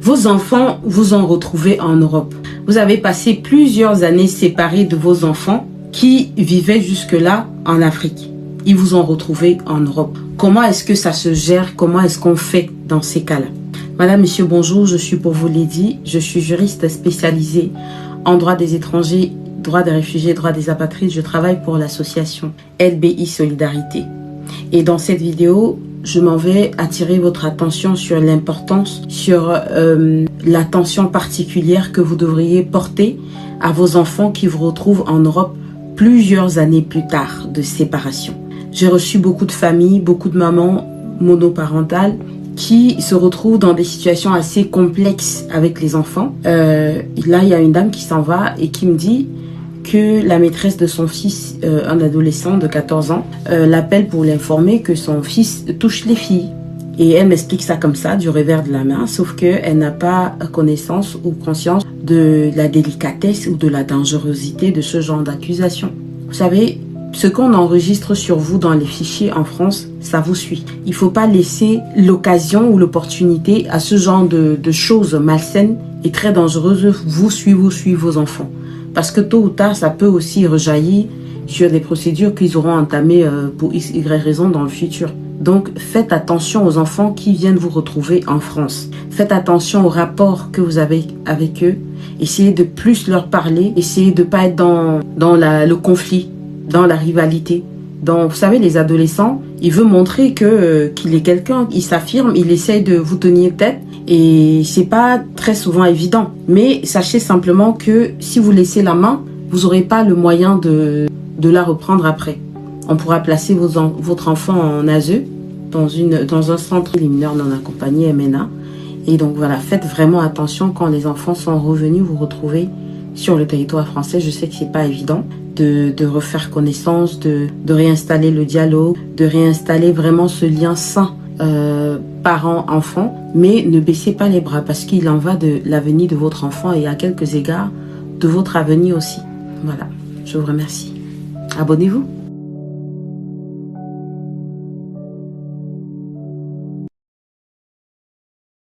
Vos enfants vous ont retrouvé en Europe. Vous avez passé plusieurs années séparés de vos enfants qui vivaient jusque-là en Afrique. Ils vous ont retrouvé en Europe. Comment est-ce que ça se gère? Comment est-ce qu'on fait dans ces cas-là? Madame, monsieur, bonjour, je suis pour vous Lady. Je suis juriste spécialisée en droit des étrangers, droit des réfugiés, droit des apatrides. Je travaille pour l'association LBI Solidarité. Et dans cette vidéo, je m'en vais attirer votre attention sur l'importance, sur l'attention particulière que vous devriez porter à vos enfants qui vous retrouvent en Europe plusieurs années plus tard de séparation. J'ai reçu beaucoup de familles, beaucoup de mamans monoparentales qui se retrouvent dans des situations assez complexes avec les enfants. Là, il y a une dame qui s'en va et qui me dit que la maîtresse de son fils, un adolescent de 14 ans, l'appelle pour l'informer que son fils touche les filles. Et elle m'explique ça comme ça, du revers de la main, sauf qu'elle n'a pas connaissance ou conscience de la délicatesse ou de la dangerosité de ce genre d'accusation. Vous savez, ce qu'on enregistre sur vous dans les fichiers en France, ça vous suit. Il ne faut pas laisser l'occasion ou l'opportunité à ce genre de choses malsaines et très dangereuses vous suivre vos enfants. Parce que tôt ou tard, ça peut aussi rejaillir sur des procédures qu'ils auront entamées pour X, Y raison dans le futur. Donc, faites attention aux enfants qui viennent vous retrouver en France. Faites attention au rapport que vous avez avec eux. Essayez de plus leur parler. Essayez de ne pas être dans le conflit, dans la rivalité. Donc, vous savez, les adolescents, il veut montrer qu'il est quelqu'un. Il s'affirme, il essaye de vous tenir tête. Et c'est pas très souvent évident. Mais sachez simplement que si vous laissez la main, vous n'aurez pas le moyen de la reprendre après. On pourra placer votre enfant en ASE dans un centre des mineurs non accompagnés, MNA. Et donc voilà, faites vraiment attention quand les enfants sont revenus vous retrouver sur le territoire français. Je sais que c'est pas évident de refaire connaissance, de réinstaller le dialogue, de réinstaller vraiment ce lien sain parents-enfants. Mais ne baissez pas les bras parce qu'il en va de l'avenir de votre enfant et à quelques égards de votre avenir aussi. Voilà, je vous remercie. Abonnez-vous.